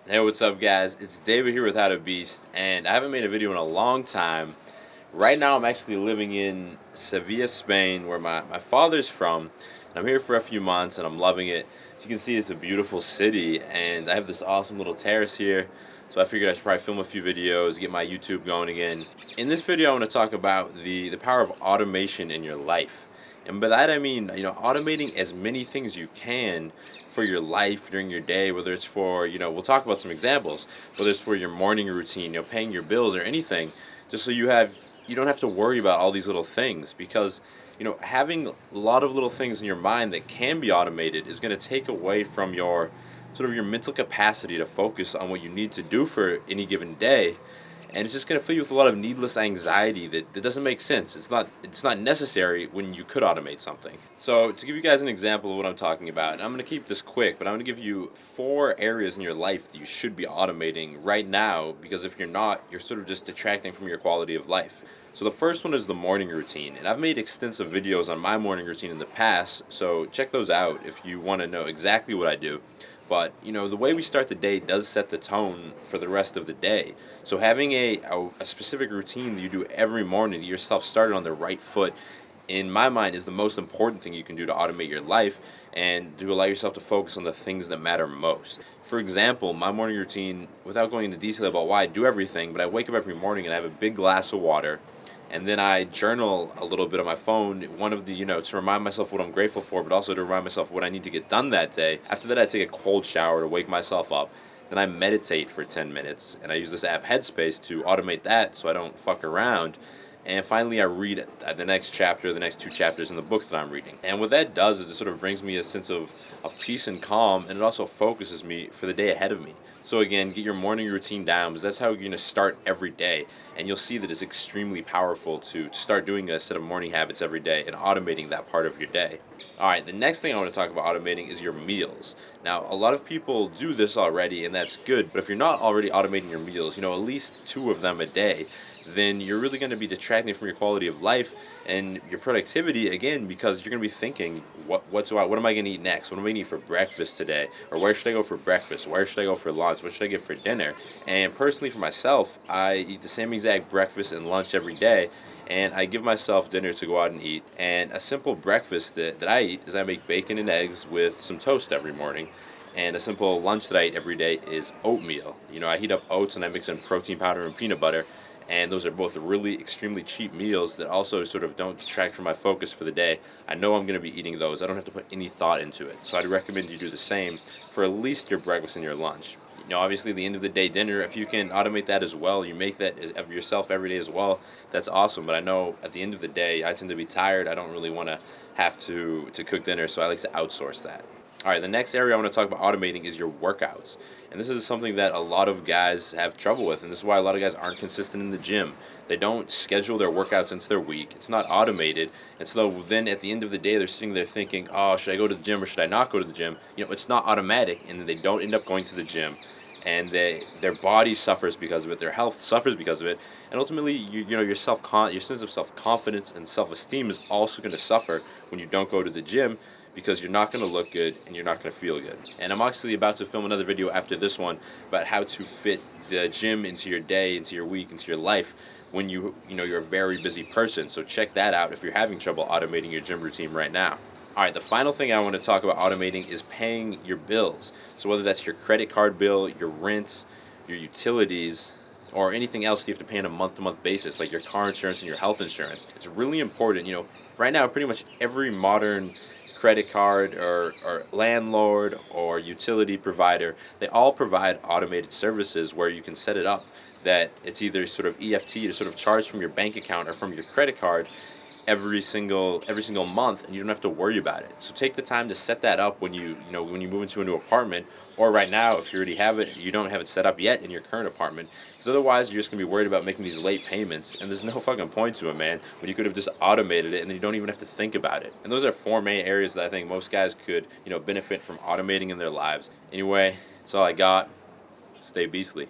Hey, what's up, guys? It's David here with How to Beast, and I haven't made a video in a long time. Right now, I'm actually living in Sevilla, Spain, where my father's from. And I'm here for a few months, and I'm loving it. As you can see, it's a beautiful city, and I have this awesome little terrace here. So I figured I should probably film a few videos, get my YouTube going again. In this video, I want to talk about the power of automation in your life. And by that I mean, automating as many things you can for your life during your day, whether it's for, we'll talk about some examples, whether it's for your morning routine, paying your bills or anything, just so you don't have to worry about all these little things because, having a lot of little things in your mind that can be automated is going to take away from your sort of your mental capacity to focus on what you need to do for any given day, and it's just going to fill you with a lot of needless anxiety that doesn't make sense. It's not necessary when you could automate something. So to give you guys an example of what I'm talking about, and I'm going to keep this quick, but I'm going to give you 4 areas in your life that you should be automating right now, because if you're not, you're sort of just detracting from your quality of life. So the first one is the morning routine, and I've made extensive videos on my morning routine in the past, so check those out if you want to know exactly what I do. But the way we start the day does set the tone for the rest of the day. So having a specific routine that you do every morning to get yourself started on the right foot, in my mind, is the most important thing you can do to automate your life and to allow yourself to focus on the things that matter most. For example, my morning routine, without going into detail about why I do everything, but I wake up every morning and I have a big glass of water, and then I journal a little bit on my phone. One of the, to remind myself what I'm grateful for, but also to remind myself what I need to get done that day. After that, I take a cold shower to wake myself up. Then I meditate for 10 minutes, and I use this app Headspace to automate that so I don't fuck around. And finally, I read the next chapter, the next 2 chapters in the book that I'm reading. And what that does is it sort of brings me a sense of peace and calm, and it also focuses me for the day ahead of me. So again, get your morning routine down, because that's how you're going to start every day. And you'll see that it's extremely powerful to start doing a set of morning habits every day and automating that part of your day. All right, the next thing I want to talk about automating is your meals. Now, a lot of people do this already, and that's good. But if you're not already automating your meals, at least 2 of them a day, then you're really going to be detracting from your quality of life and your productivity again, because you're going to be thinking, what am I going to eat next? What am I going to eat for breakfast today? Or where should I go for breakfast? Where should I go for lunch? What should I get for dinner? And personally, for myself, I eat the same exact breakfast and lunch every day, and I give myself dinner to go out and eat. And a simple breakfast that I eat is I make bacon and eggs with some toast every morning. And a simple lunch that I eat every day is oatmeal. I heat up oats and I mix in protein powder and peanut butter, and those are both really extremely cheap meals that also sort of don't detract from my focus for the day. I know I'm going to be eating those. I don't have to put any thought into it. So I'd recommend you do the same for at least your breakfast and your lunch. Obviously, the end of the day dinner, if you can automate that as well, you make that of yourself every day as well, that's awesome. But I know at the end of the day, I tend to be tired. I don't really want to have to cook dinner, so I like to outsource that. All right, the next area I want to talk about automating is your workouts. And this is something that a lot of guys have trouble with, and this is why a lot of guys aren't consistent in the gym. They don't schedule their workouts into their week. It's not automated. And so then at the end of the day, they're sitting there thinking, oh, should I go to the gym or should I not go to the gym? It's not automatic, and then they don't end up going to the gym. And their body suffers because of it, their health suffers because of it, and ultimately, your your sense of self confidence and self esteem is also going to suffer when you don't go to the gym, because you're not going to look good and you're not going to feel good. And I'm actually about to film another video after this one about how to fit the gym into your day, into your week, into your life when you're a very busy person. So check that out if you're having trouble automating your gym routine right now. All right, the final thing I want to talk about automating is paying your bills. So whether that's your credit card bill, your rent, your utilities, or anything else you have to pay on a month-to-month basis, like your car insurance and your health insurance, it's really important. Right now, pretty much every modern credit card or landlord or utility provider, they all provide automated services where you can set it up that it's either sort of EFT to sort of charge from your bank account or from your credit card every single month, and you don't have to worry about it. So take the time to set that up when you move into a new apartment, or right now if you already have it, you don't have it set up yet in your current apartment, because otherwise you're just gonna be worried about making these late payments, and there's no fucking point to it, man. When you could have just automated it, and then you don't even have to think about it. And those are 4 main areas that I think most guys could benefit from automating in their lives. Anyway, that's all I got. Stay beastly.